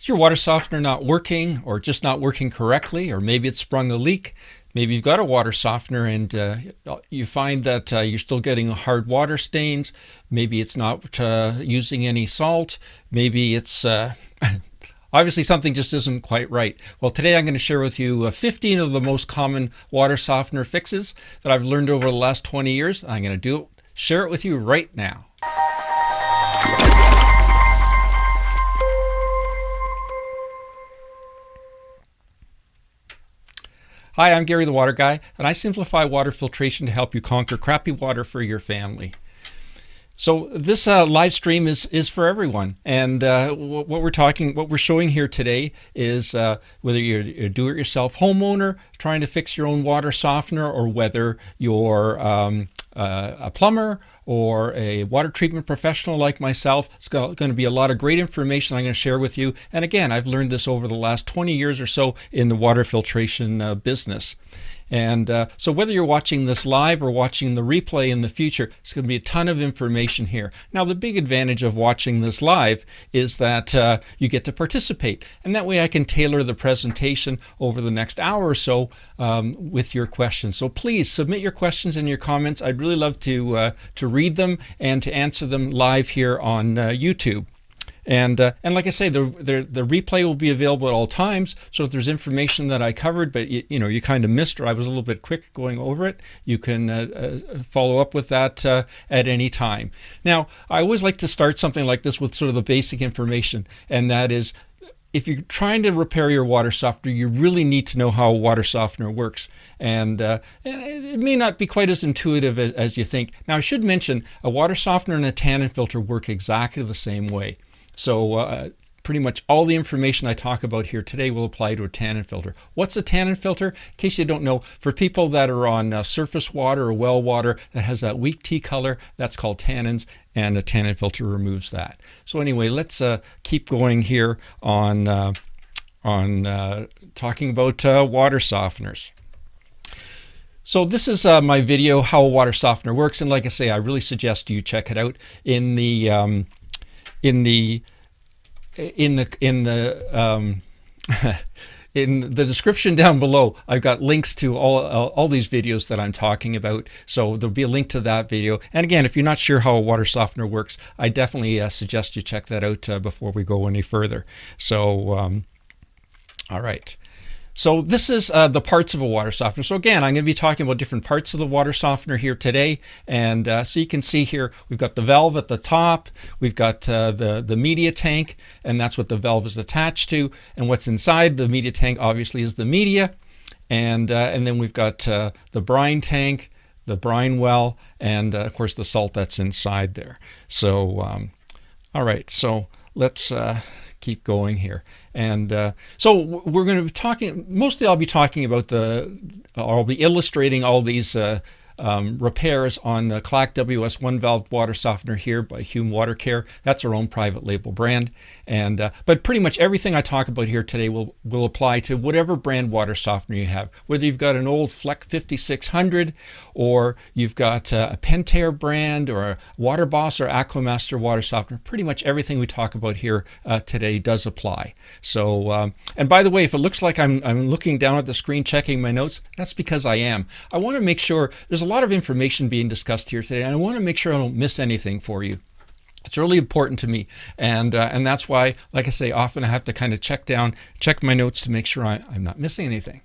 Is your water softener not working, or just not working correctly, or maybe it's sprung a leak? Maybe you've got a water softener and you find that you're still getting hard water stains. Maybe it's not using any salt. Maybe it's obviously something just isn't quite right. Well, today I'm going to share with you 15 of the most common water softener fixes that I've learned over the last 20 years. I'm going to share it with you right now. Hi, I'm Gary the Water Guy, and I simplify water filtration to help you conquer crappy water for your family. So this live stream is for everyone, and what we're showing here today is whether you're a do-it-yourself homeowner trying to fix your own water softener, or whether you're a plumber or a water treatment professional like myself. It's going to be a lot of great information I'm going to share with you. And again, I've learned this over the last 20 years or so in the water filtration business. And so whether you're watching this live or watching the replay in the future, it's going to be a ton of information here. Now, the big advantage of watching this live is that you get to participate. And that way I can tailor the presentation over the next hour or so with your questions. So please submit your questions and your comments. I'd really love to read them and to answer them live here on YouTube. And like I say, the replay will be available at all times. So if there's information that I covered, but you kind of missed, or I was a little bit quick going over it, you can follow up with that at any time. Now, I always like to start something like this with sort of the basic information, and that is, if you're trying to repair your water softener, you really need to know how a water softener works. And it may not be quite as intuitive as you think. Now, I should mention, a water softener and a tannin filter work exactly the same way. So pretty much all the information I talk about here today will apply to a tannin filter. What's a tannin filter? In case you don't know, for people that are on surface water or well water that has that weak tea color, that's called tannins, and a tannin filter removes that. So anyway, let's keep going here on talking about water softeners. So this is my video, how a water softener works, and like I say, I really suggest you check it out in the in the description down below. I've got links to all these videos that I'm talking about, so there'll be a link to that video. And again, if you're not sure how a water softener works, I definitely suggest you check that out before we go any further. So all right. So this is the parts of a water softener. So again, I'm going to be talking about different parts of the water softener here today. And so you can see here, we've got the valve at the top, we've got the media tank, and that's what the valve is attached to. And what's inside the media tank obviously is the media. And then we've got the brine tank, the brine well, and of course the salt that's inside there. So, all right, so let's keep going here. And so we're going to be talking, mostly I'll be talking about I'll be illustrating all these repairs on the Clack WS 1-valve water softener here by Hume Water Care. That's our own private label brand. And but pretty much everything I talk about here today will apply to whatever brand water softener you have. Whether you've got an old Fleck 5600, or you've got a Pentair brand, or a Water Boss or Aquamaster water softener, pretty much everything we talk about here today does apply. So, and by the way, if it looks like I'm looking down at the screen checking my notes, that's because I am. I want to make sure there's a lot of information being discussed here today, and I want to make sure I don't miss anything for you. It's really important to me, and that's why, like I say, often I have to kind of check my notes to make sure I'm not missing anything.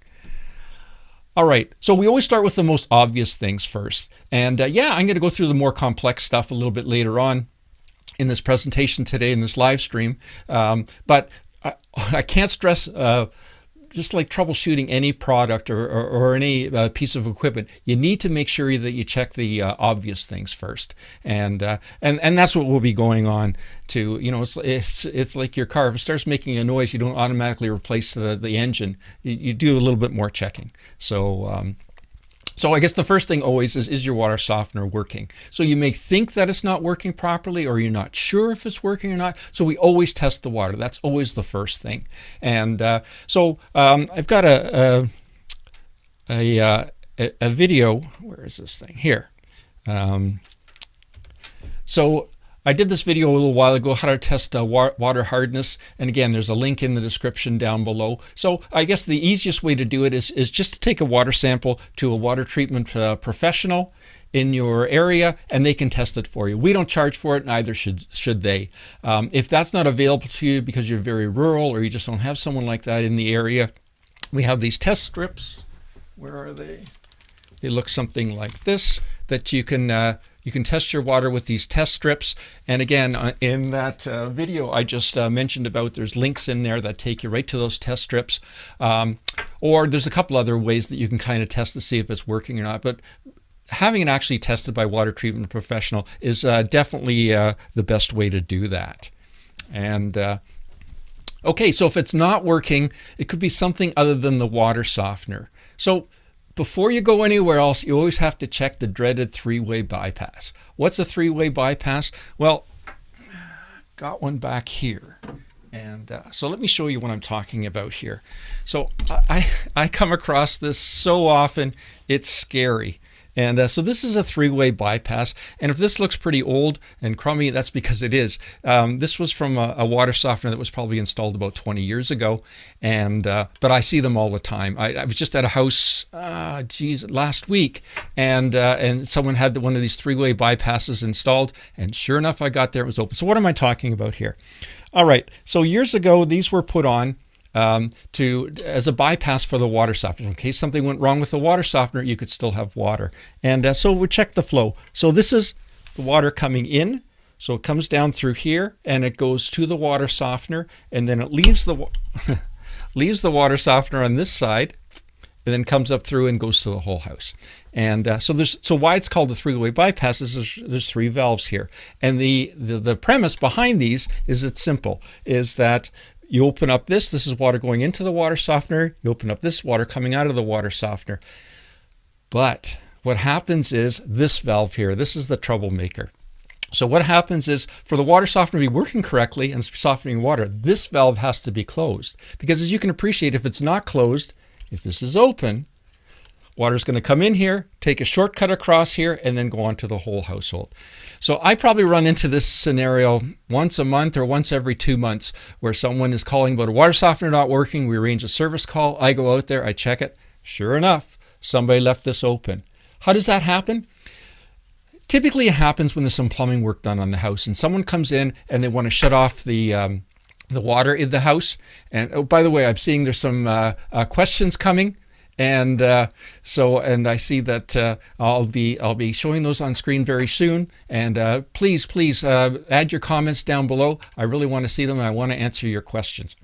All right, so we always start with the most obvious things first, and yeah, I'm going to go through the more complex stuff a little bit later on in this presentation today, in this live stream, but I can't stress just like troubleshooting any product or any piece of equipment, you need to make sure that you check the obvious things first, and that's what we'll be going on to. It's like your car. If it starts making a noise, you don't automatically replace the engine. You do a little bit more checking. So So I guess the first thing always is your water softener working? So you may think that it's not working properly, or you're not sure if it's working or not. So we always test the water. That's always the first thing. And so I've got a video. Where is this thing? Here. So I did this video a little while ago, how to test water hardness. And again, there's a link in the description down below. So I guess the easiest way to do it is just to take a water sample to a water treatment professional in your area, and they can test it for you. We don't charge for it, neither should they. If that's not available to you because you're very rural or you just don't have someone like that in the area, we have these test strips. Where are they? They look something like this, that you can test your water with these test strips. And again, in that video I just mentioned about, there's links in there that take you right to those test strips. Or there's a couple other ways that you can kind of test to see if it's working or not. But having it actually tested by water treatment professional is definitely the best way to do that. And okay, so if it's not working, it could be something other than the water softener. So before you go anywhere else, you always have to check the dreaded three-way bypass. What's a three-way bypass? Well, got one back here. And so let me show you what I'm talking about here. So I come across this so often, it's scary. And so this is a three-way bypass. And if this looks pretty old and crummy, that's because it is. This was from a water softener that was probably installed about 20 years ago. And but I see them all the time. I was just at a house, last week, and someone had one of these three-way bypasses installed. And sure enough, I got there, it was open. So what am I talking about here? All right, so years ago, these were put on as a bypass for the water softener. In case something went wrong with the water softener, you could still have water. And so we check the flow. So this is the water coming in. So it comes down through here and it goes to the water softener, and then it leaves the leaves the water softener on this side, and then comes up through and goes to the whole house. And so why it's called the three-way bypass is there's three valves here. And the premise behind these is it's simple, is that you open up this is water going into the water softener. You open up this, water coming out of the water softener. But what happens is this valve here, this is the troublemaker. So what happens is, for the water softener to be working correctly and softening water, this valve has to be closed. Because as you can appreciate, if it's not closed, if this is open, water's going to come in here, take a shortcut across here, and then go on to the whole household. So I probably run into this scenario once a month or once every 2 months, where someone is calling about a water softener not working. We arrange a service call. I go out there, I check it. Sure enough, somebody left this open. How does that happen? Typically it happens when there's some plumbing work done on the house, and someone comes in and they want to shut off the water in the house. And oh, by the way, I'm seeing there's some questions coming. And and I see that I'll be showing those on screen very soon. And please add your comments down below. I really want to see them, and I want to answer your questions.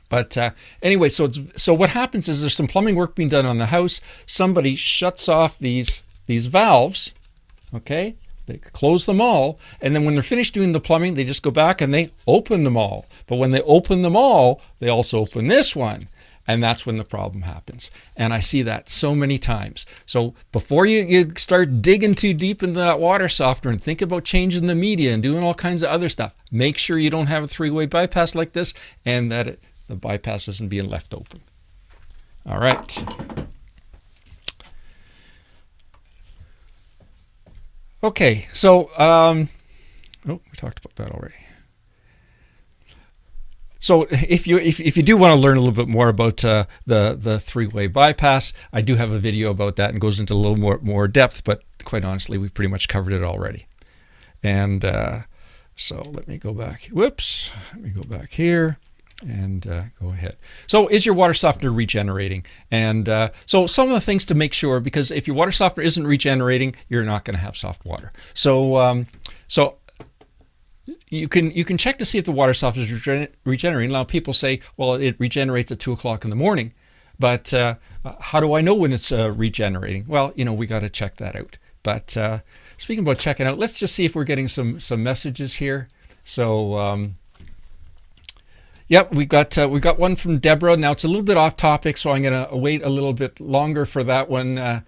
But anyway, so what happens is there's some plumbing work being done on the house. Somebody shuts off these valves. Okay, they close them all, and then when they're finished doing the plumbing, they just go back and they open them all. But when they open them all, they also open this one. And that's when the problem happens. And I see that so many times. So before you start digging too deep into that water softener and think about changing the media and doing all kinds of other stuff, make sure you don't have a three-way bypass like this, and that the bypass isn't being left open. All right. Okay, so we talked about that already. So if you do want to learn a little bit more about the three-way bypass, I do have a video about that and goes into a little more depth, but quite honestly, we've pretty much covered it already. And so let me go back. Whoops. Let me go back here and go ahead. So is your water softener regenerating? And so some of the things to make sure, because if your water softener isn't regenerating, you're not going to have soft water. So you can check to see if the water softener is regenerating. Now people say, well, it regenerates at 2 o'clock in the morning, but how do I know when it's regenerating? Well, we got to check that out. But speaking about checking out, let's just see if we're getting some messages here. So yep, we got one from Deborah. Now it's a little bit off topic, so I'm going to wait a little bit longer for that one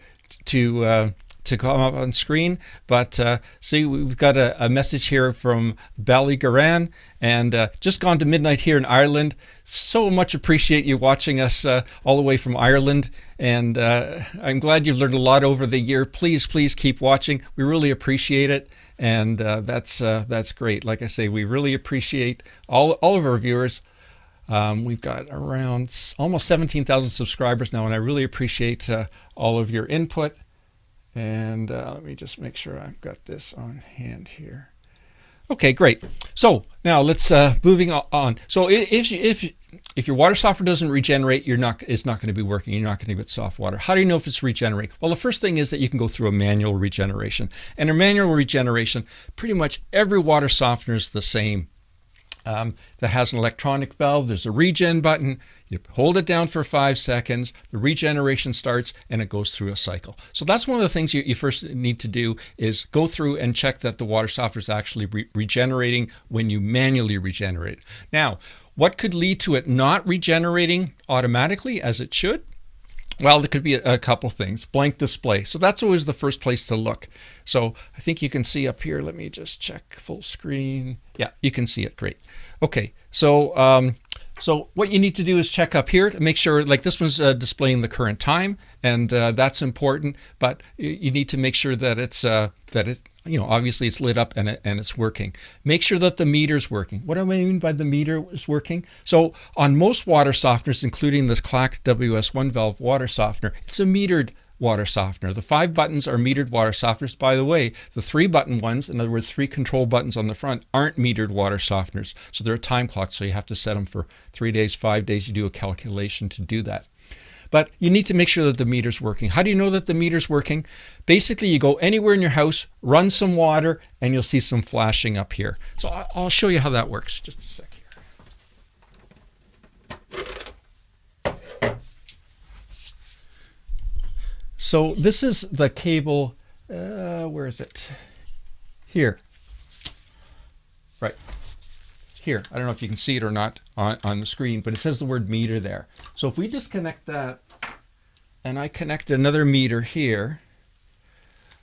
to come up on screen. But see, we've got a message here from Ballygaran, and just gone to midnight here in Ireland. So much appreciate you watching us all the way from Ireland, and I'm glad you've learned a lot over the year. Please keep watching. We really appreciate it. and that's great. Like I say, we really appreciate all of our viewers. We've got around almost 17,000 subscribers now, and I really appreciate all of your input. And let me just make sure I've got this on hand here. Okay, great. So now let's moving on. So if your water softener doesn't regenerate, it's not going to be working. You're not going to get soft water. How do you know if it's regenerating? Well, the first thing is that you can go through a manual regeneration. And a manual regeneration, pretty much every water softener is the same. That has an electronic valve. There's a regen button. You hold it down for 5 seconds. The regeneration starts and it goes through a cycle. So that's one of the things you first need to do is go through and check that the water softener is actually regenerating when you manually regenerate. Now, what could lead to it not regenerating automatically as it should? Well, there could be a couple things. Blank display. So that's always the first place to look. So I think you can see up here. Let me just check full screen. Yeah, you can see it. Great. Okay. So so what you need to do is check up here to make sure, like this one's displaying the current time, and that's important. But you need to make sure that it's obviously it's lit up and it's working. Make sure that the meter's working. What do I mean by the meter is working? So on most water softeners, including this Clack WS1 valve water softener, it's a metered water softener. The 5 buttons are metered water softeners. By the way, the 3 button ones, in other words, 3 control buttons on the front, aren't metered water softeners. So they're a time clock, so you have to set them for 3 days, 5 days. You do a calculation to do that. But you need to make sure that the meter's working. How do you know that the meter's working? Basically, you go anywhere in your house, run some water, and you'll see some flashing up here. So I'll show you how that works. Just a sec here. So this is the cable, where is it? Here. Right. Here. I don't know if you can see it or not on the screen, but it says the word meter there. So if we disconnect that and I connect another meter here.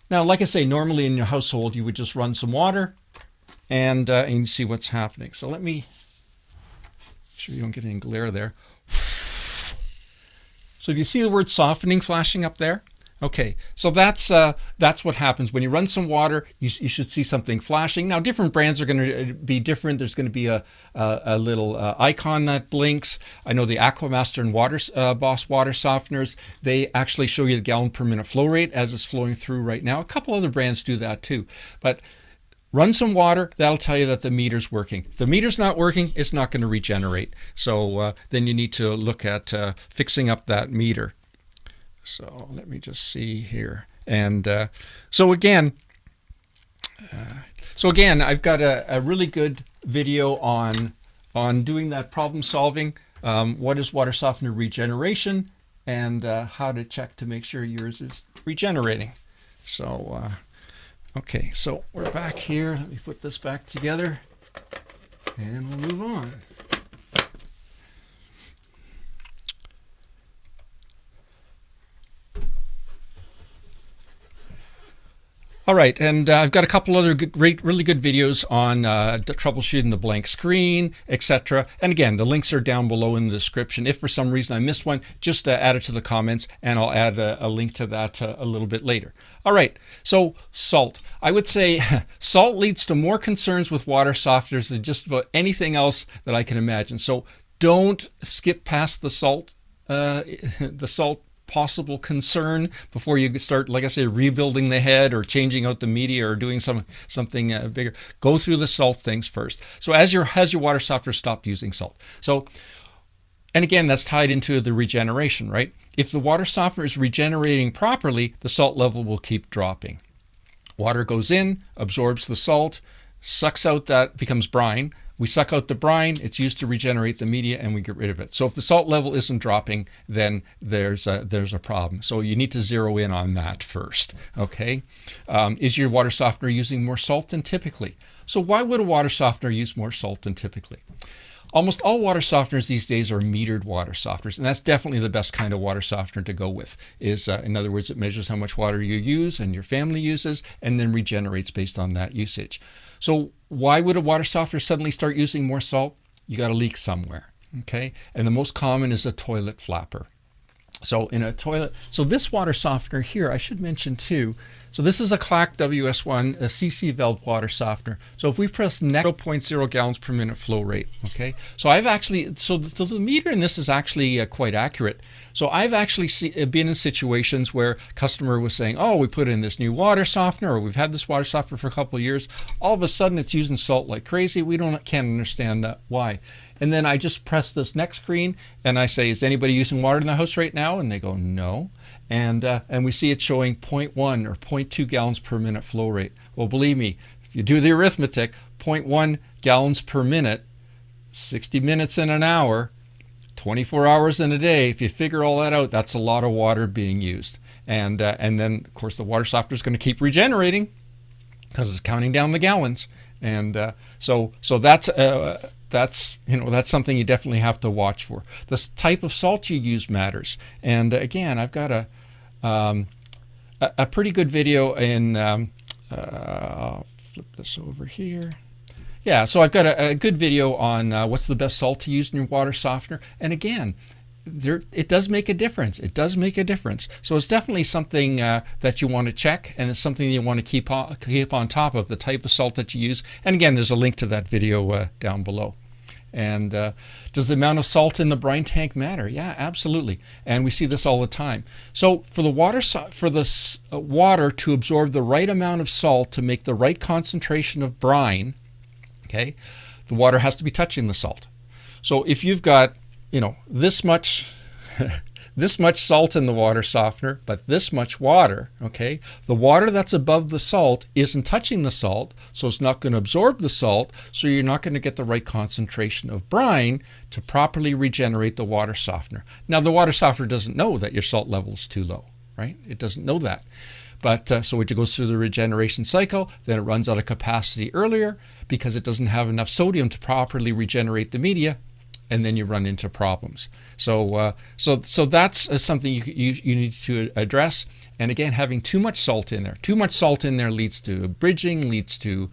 Now, like I say, normally in your household, you would just run some water and you see what's happening. So let me make sure you don't get any glare there. So do you see the word softening flashing up there? Okay, so that's what happens when you run some water. You should see something flashing. Now, different brands are going to be different. There's going to be a little icon that blinks. I know the Aquamaster and Boss water softeners, they actually show you the gallon per minute flow rate as it's flowing through right now. A couple other brands do that too. But run some water, that'll tell you that the meter's working. If the meter's not working, it's not going to regenerate. So then you need to look at fixing up that meter. So let me just see here. And so again, I've got a really good video on doing that problem solving. What is water softener regeneration, and how to check to make sure yours is regenerating. So okay, so we're back here. Let me put this back together and we'll move on. All right, and I've got a couple other really good videos on troubleshooting the blank screen, etc. And again, the links are down below in the description. If for some reason I missed one, just add it to the comments, and I'll add a link to that a little bit later. All right, so salt. I would say salt leads to more concerns with water softeners than just about anything else that I can imagine. So don't skip past the salt possible concern before you start, like I say, rebuilding the head or changing out the media or doing something bigger. Go through the salt things first. So has your water softener stopped using salt? So, and again, that's tied into the regeneration, right? If the water softener is regenerating properly, the salt level will keep dropping. Water goes in, absorbs the salt, sucks out that, becomes brine. We suck out the brine, it's used to regenerate the media, and we get rid of it. So if the salt level isn't dropping, then there's a problem. So you need to zero in on that first, okay? Is your water softener using more salt than typically? So why would a water softener use more salt than typically? Almost all water softeners these days are metered water softeners, and that's definitely the best kind of water softener to go with. In other words, it measures how much water you use and your family uses, and then regenerates based on that usage. So why would a water softener suddenly start using more salt? You got a leak somewhere, okay? And the most common is a toilet flapper. So in a toilet, so this water softener here, I should mention too, So this is a Clack WS1, a CC valve water softener. So if we press next 0.0 gallons per minute flow rate, okay. So I've actually, so the meter in this is actually quite accurate. So I've actually been in situations where customer was saying, oh, we put in this new water softener, or we've had this water softener for a couple of years. All of a sudden it's using salt like crazy. We can't understand that, why. And then I just press this next screen and I say, is anybody using water in the house right now? And they go, no. And we see it showing 0.1 or 0.2 gallons per minute flow rate. Well, believe me, if you do the arithmetic, 0.1 gallons per minute, 60 minutes in an hour, 24 hours in a day, if you figure all that out, that's a lot of water being used. And then, of course, the water softener is going to keep regenerating because it's counting down the gallons. And so that's something you definitely have to watch for. The type of salt you use matters. And again, I've got a pretty good video in, I'll flip this over here. Yeah, so I've got a good video on what's the best salt to use in your water softener. And again, it does make a difference. It does make a difference. So it's definitely something that you want to check, and it's something you want to keep on top of, the type of salt that you use. And again, there's a link to that video down below. And does the amount of salt in the brine tank matter? Yeah, absolutely. And we see this all the time. So for the water to absorb the right amount of salt to make the right concentration of brine, okay, the water has to be touching the salt. So if you've got, this much this much salt in the water softener, but this much water, okay, the water that's above the salt isn't touching the salt, so it's not going to absorb the salt, so you're not going to get the right concentration of brine to properly regenerate the water softener. Now, the water softener doesn't know that your salt level is too low, right? It doesn't know that. But so it goes through the regeneration cycle, then it runs out of capacity earlier because it doesn't have enough sodium to properly regenerate the media, and then you run into problems. So that's something you need to address. And again, having too much salt in there. Too much salt in there leads to bridging, leads to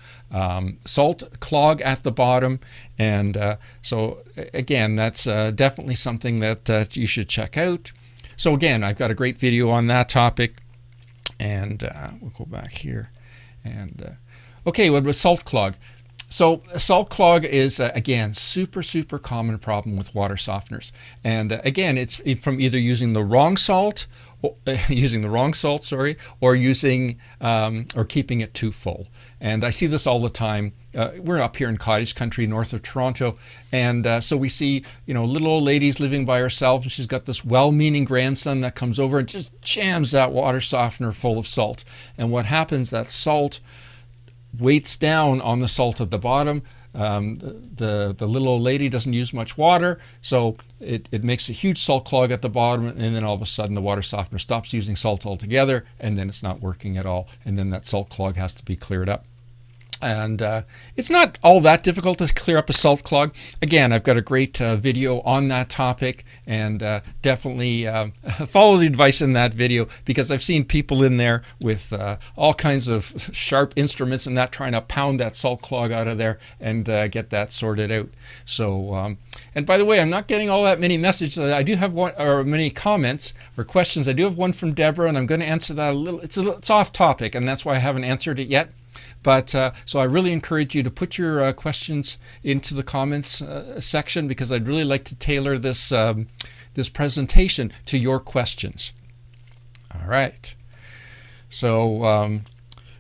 salt clog at the bottom. And so again, that's definitely something that you should check out. So again, I've got a great video on that topic. And we'll go back here. And okay, what about salt clog? So a salt clog is, again, super common problem with water softeners. And again, it's from either using the wrong salt, or using keeping it too full. And I see this all the time. We're up here in cottage country north of Toronto, and so we see, little old lady's living by herself, and she's got this well-meaning grandson that comes over and just jams that water softener full of salt. And what happens, that salt weights down on the salt at the bottom. The little old lady doesn't use much water, so it makes a huge salt clog at the bottom, and then all of a sudden the water softener stops using salt altogether, and then it's not working at all, and then that salt clog has to be cleared up. And it's not all that difficult to clear up a salt clog. Again, I've got a great video on that topic, and definitely follow the advice in that video, because I've seen people in there with all kinds of sharp instruments and that, trying to pound that salt clog out of there and get that sorted out. So, and by the way, I'm not getting all that many messages. I do have one, or many comments or questions. I do have one from Deborah, and I'm going to answer that a little. It's off topic, and that's why I haven't answered it yet. But so I really encourage you to put your questions into the comments section, because I'd really like to tailor this this presentation to your questions. All right. So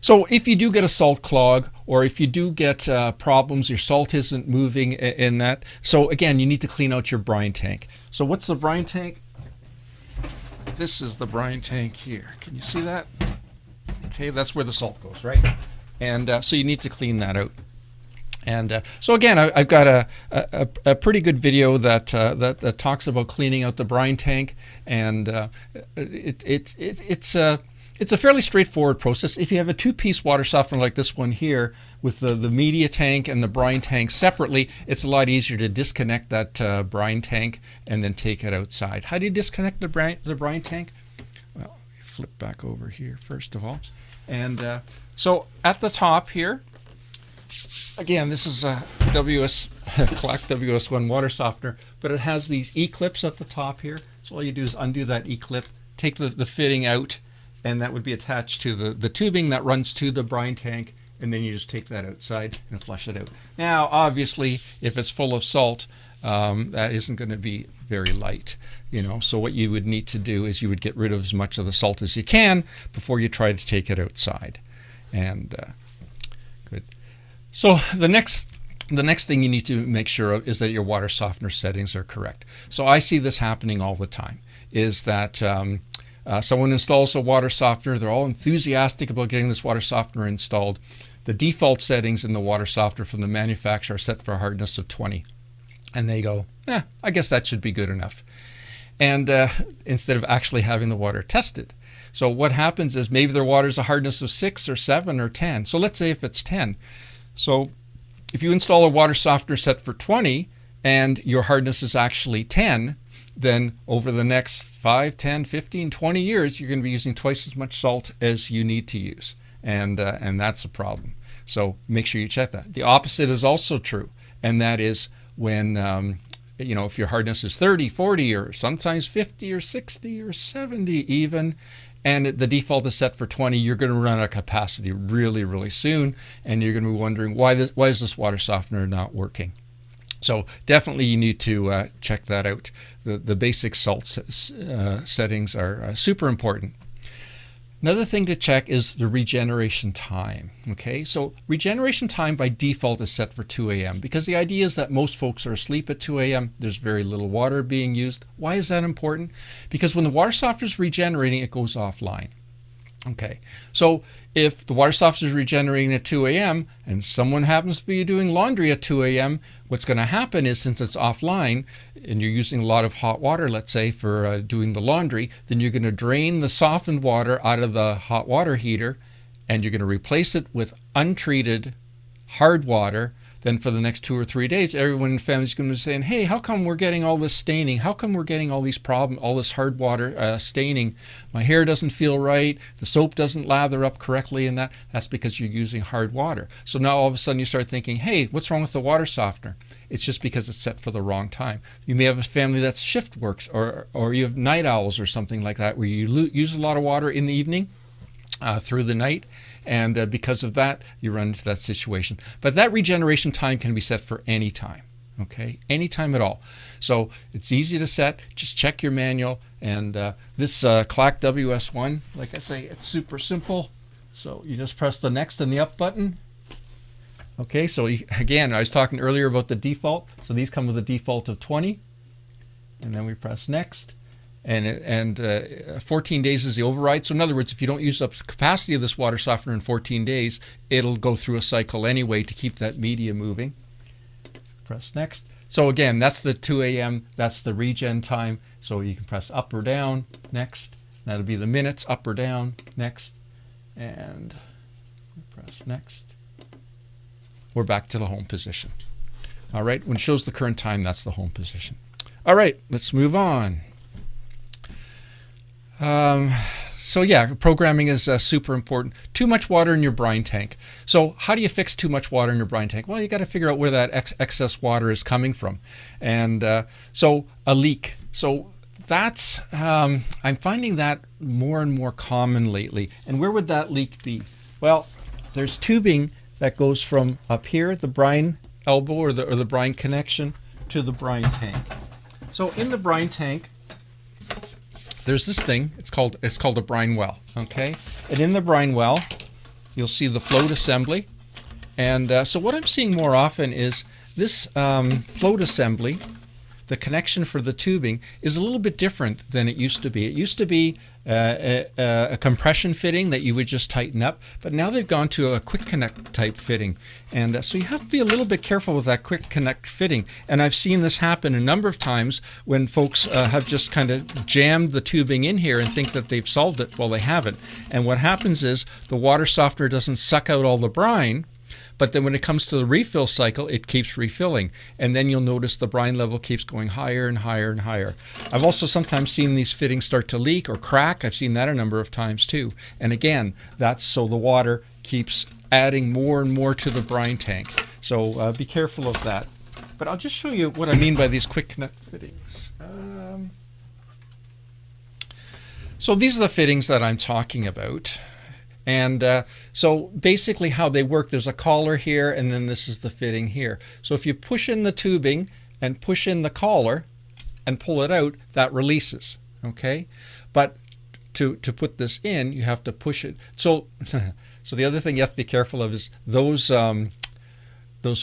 so if you do get a salt clog, or if you do get problems, your salt isn't moving in that. So again, you need to clean out your brine tank. So what's the brine tank? This is the brine tank here. Can you see that? Okay, that's where the salt goes, right? And so you need to clean that out. And so again, I've got a pretty good video that talks about cleaning out the brine tank, and it's a fairly straightforward process. If you have a two-piece water softener like this one here, with the media tank and the brine tank separately, it's a lot easier to disconnect that brine tank and then take it outside. How do you disconnect the brine tank? Well, flip back over here first of all, and so at the top here, again, this is a Clack WS1 water softener, but it has these E-clips at the top here. So all you do is undo that E-clip, take the fitting out, and that would be attached to the tubing that runs to the brine tank, and then you just take that outside and flush it out. Now, obviously, if it's full of salt, that isn't going to be very light, you know. So what you would need to do is you would get rid of as much of the salt as you can before you try to take it outside. And good. So the next thing you need to make sure of is that your water softener settings are correct. So I see this happening all the time, is that someone installs a water softener. They're all enthusiastic about getting this water softener installed. The default settings in the water softener from the manufacturer are set for a hardness of 20. And they go, I guess that should be good enough. And instead of actually having the water tested. So what happens is maybe their water's a hardness of 6 or 7 or 10. So let's say if it's 10. So if you install a water softener set for 20 and your hardness is actually 10, then over the next 5, 10, 15, 20 years, you're going to be using twice as much salt as you need to use. And that's a problem. So make sure you check that. The opposite is also true. And that is when, you know, if your hardness is 30, 40, or sometimes 50 or 60 or 70 even, and the default is set for 20, you're going to run out of capacity really, really soon. And you're going to be wondering, why is this water softener not working? So definitely you need to check that out. The basic salt settings are super important. Another thing to check is the regeneration time. Okay, so regeneration time by default is set for 2 a.m. because the idea is that most folks are asleep at 2 a.m. There's very little water being used. Why is that important? Because when the water softener is regenerating, it goes offline. Okay, so if the water softener is regenerating at 2 a.m. and someone happens to be doing laundry at 2 a.m., what's going to happen is, since it's offline and you're using a lot of hot water, let's say, for doing the laundry, then you're going to drain the softened water out of the hot water heater and you're going to replace it with untreated hard water. Then for the next 2 or 3 days, everyone in the family is going to be saying, hey, how come we're getting all this staining? How come we're getting all these problems, all this hard water staining? My hair doesn't feel right. The soap doesn't lather up correctly, and that's because you're using hard water. So now all of a sudden you start thinking, hey, what's wrong with the water softener? It's just because it's set for the wrong time. You may have a family that's shift works, or you have night owls or something like that, where you use a lot of water in the evening through the night. And because of that, you run into that situation. But that regeneration time can be set for any time, okay? Any time at all. So it's easy to set. Just check your manual. And this Clack WS1, like I say, it's super simple. So you just press the next and the up button. Okay, so again, I was talking earlier about the default. So these come with a default of 20. And then we press next. And 14 days is the override. So in other words, if you don't use up the capacity of this water softener in 14 days, it'll go through a cycle anyway to keep that media moving. Press next. So again, that's the 2 a.m. That's the regen time. So you can press up or down, next. That'll be the minutes, up or down, next. And press next. We're back to the home position. All right, when it shows the current time, that's the home position. All right, let's move on. So yeah, programming is super important. Too much water in your brine tank. So how do you fix too much water in your brine tank? Well, you got to figure out where that excess water is coming from. And so a leak. So that's, I'm finding that more and more common lately. And where would that leak be? Well, there's tubing that goes from up here, the brine elbow or the brine connection, to the brine tank. So in the brine tank, there's this thing. It's called a brine well. Okay, and in the brine well, you'll see the float assembly. And so what I'm seeing more often is this float assembly. The connection for the tubing is a little bit different than it used to be. It used to be a compression fitting that you would just tighten up, but now they've gone to a quick connect type fitting. And so you have to be a little bit careful with that quick connect fitting. And I've seen this happen a number of times when folks have just kind of jammed the tubing in here and think that they've solved it. Well, they haven't. And what happens is the water softener doesn't suck out all the brine, but then when it comes to the refill cycle, it keeps refilling. And then you'll notice the brine level keeps going higher and higher and higher. I've also sometimes seen these fittings start to leak or crack. I've seen that a number of times too. And again, that's so the water keeps adding more and more to the brine tank. So be careful of that. But I'll just show you what I mean by these quick connect fittings. So these are the fittings that I'm talking about. And so basically how they work, there's a collar here, and then this is the fitting here. So if you push in the tubing and push in the collar and pull it out, that releases, okay? But to put this in, you have to push it. So so the other thing you have to be careful of is those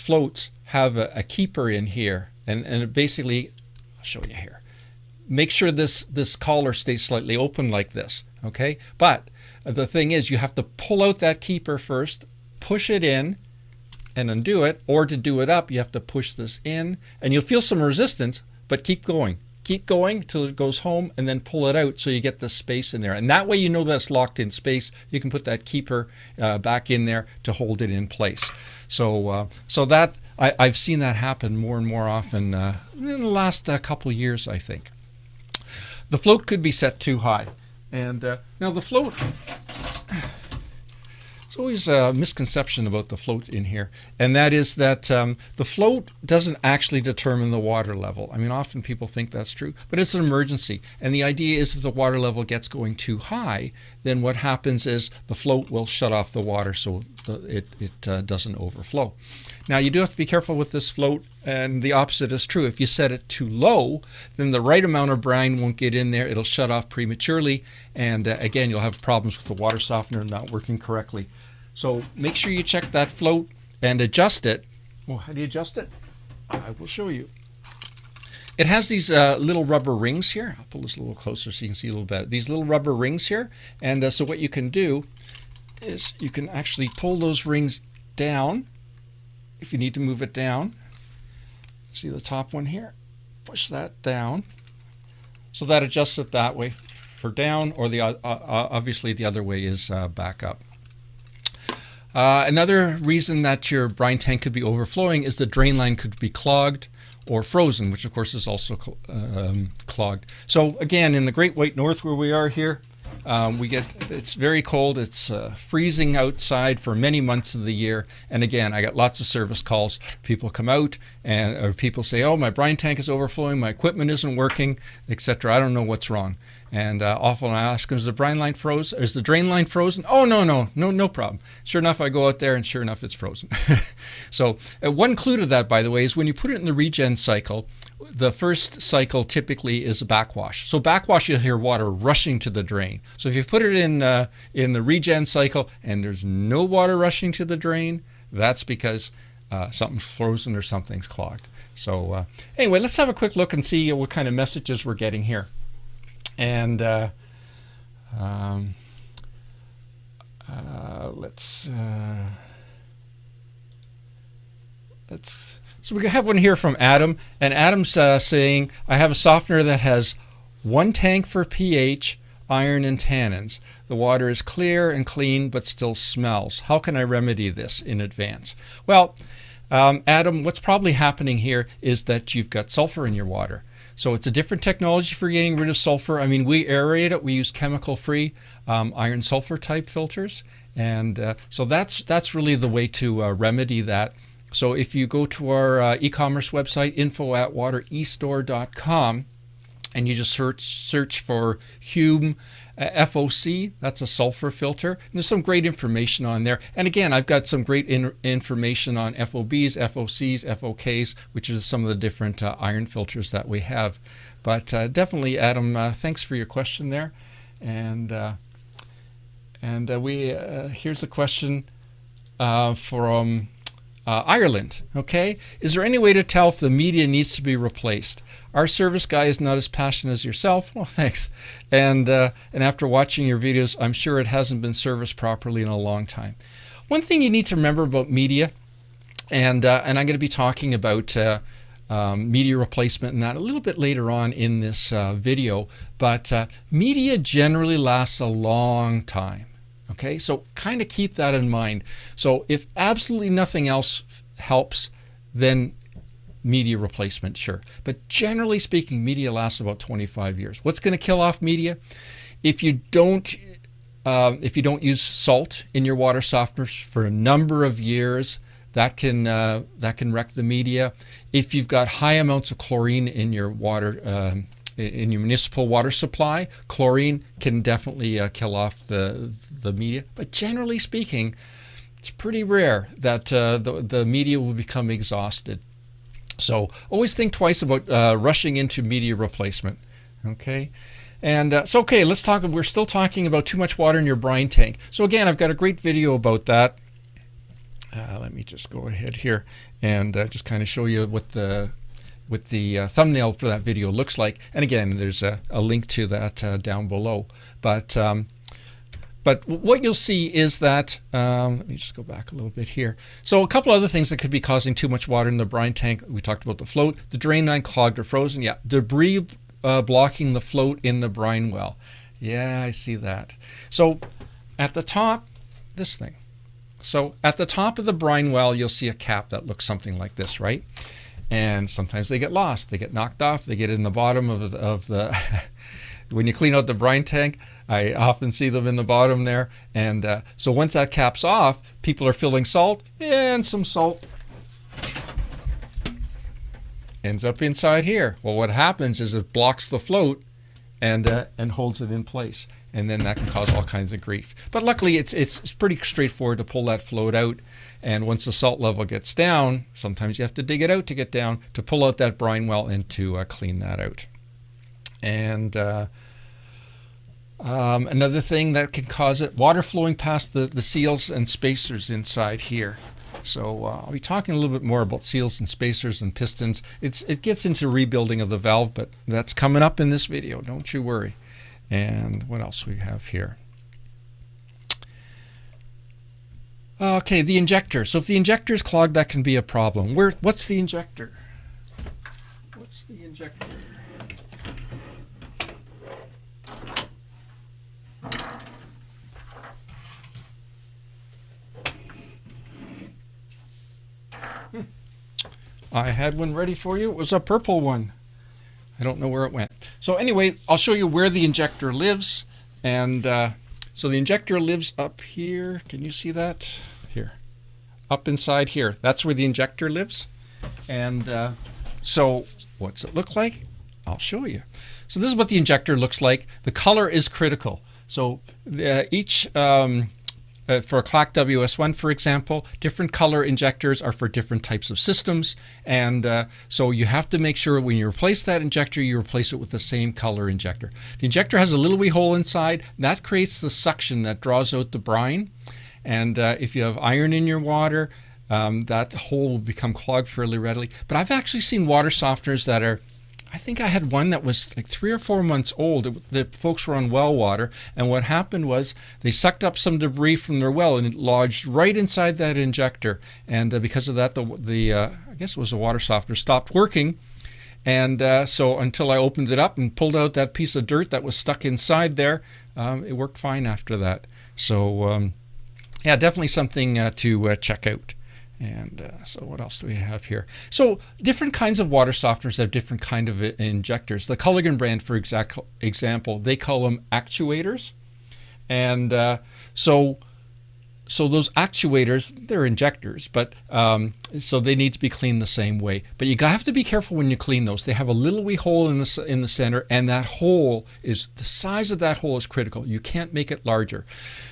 floats have a keeper in here, and it basically, I'll show you here. Make sure this collar stays slightly open like this, okay? But the thing is, you have to pull out that keeper first, push it in, and undo it. Or to do it up, you have to push this in, and you'll feel some resistance, but keep going. Keep going till it goes home, and then pull it out so you get the space in there. And that way you know that's locked in space. You can put that keeper back in there to hold it in place. So that I've seen that happen more and more often in the last couple of years, I think. The float could be set too high. And now the float, there's always a misconception about the float in here, and that is that the float doesn't actually determine the water level. I mean, often people think that's true, but it's an emergency. And the idea is if the water level gets going too high, then what happens is the float will shut off the water so it doesn't overflow. Now, you do have to be careful with this float, and the opposite is true. If you set it too low, then the right amount of brine won't get in there. It'll shut off prematurely, and again, you'll have problems with the water softener not working correctly. So make sure you check that float and adjust it. Well, how do you adjust it? I will show you. It has these little rubber rings here. I'll pull this a little closer so you can see a little better. These little rubber rings here, and so what you can do is you can actually pull those rings down. If you need to move it down, see the top one here? Push that down. So that adjusts it that way for down, or obviously the other way is back up. Another reason that your brine tank could be overflowing is the drain line could be clogged or frozen, which of course is also clogged. So again, in the Great White North where we are here, it's very cold. It's freezing outside for many months of the year. And again, I got lots of service calls. People come out or people say, oh, my brine tank is overflowing, my equipment isn't working, etc. I don't know what's wrong. And often I ask them, is the brine line frozen? Is the drain line frozen? Oh, no problem. Sure enough, I go out there and sure enough, it's frozen. So one clue to that, by the way, is when you put it in the regen cycle, the first cycle typically is a backwash. So backwash, you'll hear water rushing to the drain. So if you put it in the regen cycle and there's no water rushing to the drain, that's because something's frozen or something's clogged. So anyway, let's have a quick look and see what kind of messages we're getting here. And so we have one here from Adam, and Adam's saying, I have a softener that has one tank for pH, iron, and tannins. The water is clear and clean, but still smells. How can I remedy this in advance? Well, Adam, what's probably happening here is that you've got sulfur in your water. So it's a different technology for getting rid of sulfur. I mean, we aerate it. We use chemical-free iron sulfur type filters. And so that's really the way to remedy that. So if you go to our e-commerce website, info@waterestore.com, and you just search for Hume FOC, that's a sulfur filter. And there's some great information on there. And again, I've got some great information on FOBs, FOCs, FOKs, which is some of the different iron filters that we have. But definitely, Adam, thanks for your question there. And here's a question from Ireland. Okay, is there any way to tell if the media needs to be replaced? Our service guy is not as passionate as yourself. Well, thanks. And after watching your videos, I'm sure it hasn't been serviced properly in a long time. One thing you need to remember about media, and I'm going to be talking about media replacement and that a little bit later on in this video, but media generally lasts a long time. Okay, so kind of keep that in mind. So if absolutely nothing else helps, then media replacement, sure. But generally speaking, media lasts about 25 years. What's going to kill off media? If you don't use salt in your water softeners for a number of years, that can wreck the media. If you've got high amounts of chlorine in your water in your municipal water supply, chlorine can definitely kill off the media. But generally speaking, it's pretty rare that the media will become exhausted. So always think twice about rushing into media replacement. Okay. And so, okay, let's talk. We're still talking about too much water in your brine tank. So again, I've got a great video about that. Let me just go ahead here and just kind of show you what the thumbnail for that video looks like. And again, there's a link to that down below. But what you'll see is that, let me just go back a little bit here. So a couple other things that could be causing too much water in the brine tank. We talked about the float, the drain line clogged or frozen. Yeah, debris blocking the float in the brine well. Yeah, I see that. So at the top, this thing. So at the top of the brine well, you'll see a cap that looks something like this, right? And sometimes they get lost. They get knocked off. They get in the bottom of the when you clean out the brine tank, I often see them in the bottom there. And so once that cap's off, people are filling salt, and some salt ends up inside here. Well, what happens is it blocks the float and holds it in place. And then that can cause all kinds of grief. But luckily, it's pretty straightforward to pull that float out. And once the salt level gets down, sometimes you have to dig it out to get down, to pull out that brine well and to clean that out. And another thing that can cause it, water flowing past the seals and spacers inside here. So I'll be talking a little bit more about seals and spacers and pistons. It gets into rebuilding of the valve, but that's coming up in this video. Don't you worry. And what else we have here? Okay, the injector. So if the injector is clogged, that can be a problem. What's the injector? What's the injector? I had one ready for you. It was a purple one. I don't know where it went. So anyway, I'll show you where the injector lives. And so the injector lives up here. Can you see that? Here. Up inside here. That's where the injector lives. And so what's it look like? I'll show you. So this is what the injector looks like. The color is critical. So each for a Clack WS1, for example, different color injectors are for different types of systems. And so you have to make sure when you replace that injector, you replace it with the same color injector. The injector has a little wee hole inside. That creates the suction that draws out the brine. And if you have iron in your water, that hole will become clogged fairly readily. But I've actually seen water softeners that are, I think I had one that was like 3 or 4 months old. The folks were on well water, and what happened was they sucked up some debris from their well and it lodged right inside that injector. And because of that, I guess it was a water softener, stopped working. And so until I opened it up and pulled out that piece of dirt that was stuck inside there, it worked fine after that. So yeah, definitely something to check out. And so what else do we have here? So different kinds of water softeners have different kind of injectors. The Culligan brand, for example, they call them actuators. And so those actuators, they're injectors, but so they need to be cleaned the same way. But you have to be careful when you clean those. They have a little wee hole in the center, and that hole is, the size of that hole is critical. You can't make it larger.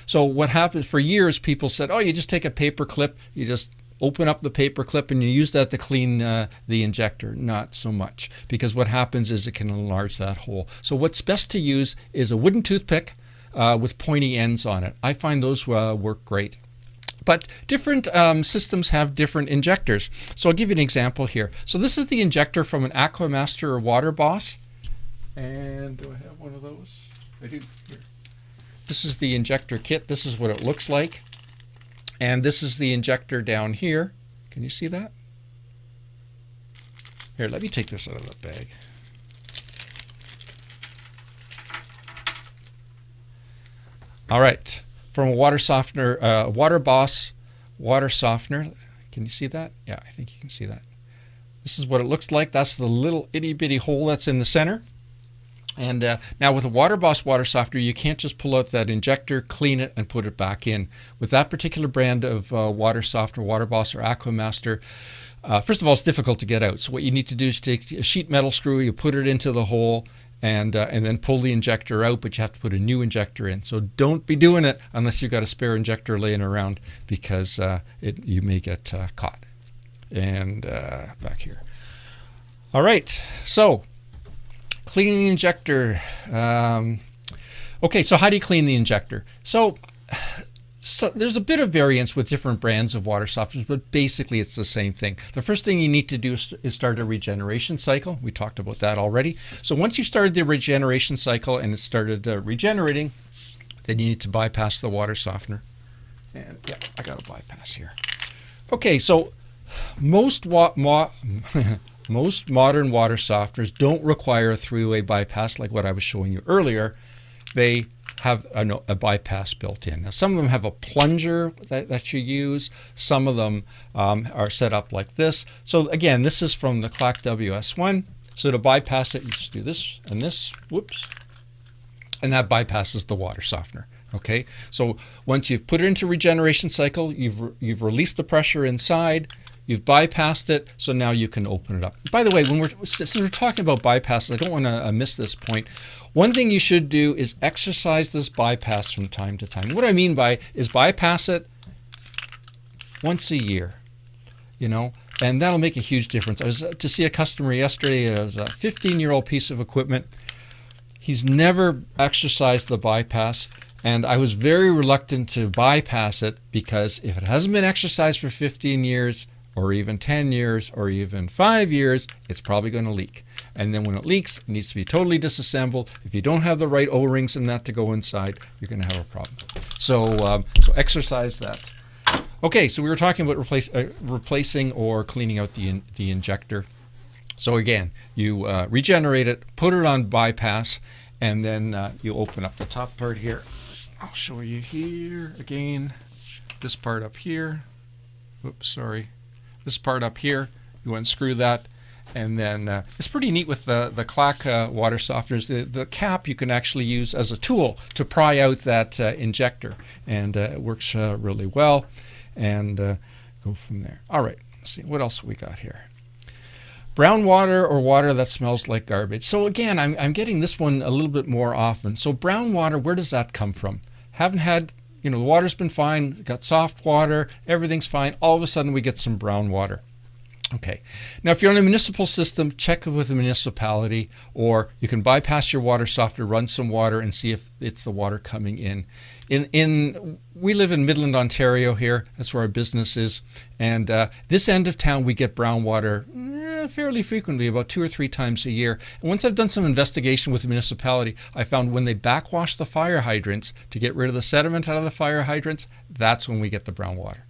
So what happens, for years people said, oh, you just take a paper clip, you just open up the paper clip and you use that to clean the injector. Not so much, because what happens is it can enlarge that hole. So what's best to use is a wooden toothpick with pointy ends on it. I find those work great. But different systems have different injectors. So I'll give you an example here. So this is the injector from an Aquamaster or Water Boss. And do I have one of those? I do. Here. This is the injector kit. This is what it looks like. And this is the injector down here. Can you see that? Here, let me take this out of the bag. All right, from a water softener, Water Boss water softener. Can you see that? Yeah, I think you can see that. This is what it looks like. That's the little itty bitty hole that's in the center. And now with a Water Boss water softener, you can't just pull out that injector, clean it, and put it back in. With that particular brand of water softener, Water Boss or Aquamaster, first of all, it's difficult to get out. So what you need to do is take a sheet metal screw, you put it into the hole, and then pull the injector out, but you have to put a new injector in. So don't be doing it unless you've got a spare injector laying around, because you may get caught. And back here. All right, so cleaning the injector. Okay, so how do you clean the injector? So there's a bit of variance with different brands of water softeners, but basically it's the same thing. The first thing you need to do is start a regeneration cycle. We talked about that already. So once you started the regeneration cycle and it started regenerating, then you need to bypass the water softener. And yeah, I got a bypass here. Okay, so most modern water softeners don't require a three-way bypass like what I was showing you earlier. They have a bypass built in. Now, some of them have a plunger that you use. Some of them are set up like this. So again, this is from the Clack WS1. So to bypass it, you just do this and this, whoops, and that bypasses the water softener. Okay, so once you've put it into regeneration cycle, you've released the pressure inside, you've bypassed it, so now you can open it up. By the way, since we're talking about bypasses, I don't want to miss this point. One thing you should do is exercise this bypass from time to time. What I mean by is bypass it once a year, you know, and that'll make a huge difference. I was to see a customer yesterday. It was a 15-year-old piece of equipment. He's never exercised the bypass, and I was very reluctant to bypass it because if it hasn't been exercised for 15 years, or even 10 years, or even 5 years, it's probably going to leak. And then when it leaks, it needs to be totally disassembled. If you don't have the right O-rings and that to go inside, you're going to have a problem. So exercise that. Okay, so we were talking about replacing or cleaning out the injector. So again, you regenerate it, put it on bypass, and then you open up the top part here. I'll show you here again. This part up here. Oops, sorry. This part up here, you unscrew that, and then it's pretty neat with the Clack water softeners. The cap you can actually use as a tool to pry out that injector, and it works really well, and go from there. All right, let's see, what else we got here? Brown water or water that smells like garbage. So again, I'm getting this one a little bit more often. So brown water, where does that come from? Haven't had, you know, the water's been fine, got soft water, everything's fine. All of a sudden we get some brown water. Okay, now if you're on a municipal system, check with the municipality, or you can bypass your water softener, run some water and see if it's the water coming in. We live in Midland, Ontario here. That's where our business is. And this end of town, we get brown water fairly frequently, about 2 or 3 times a year. And once I've done some investigation with the municipality, I found when they backwash the fire hydrants to get rid of the sediment out of the fire hydrants, that's when we get the brown water.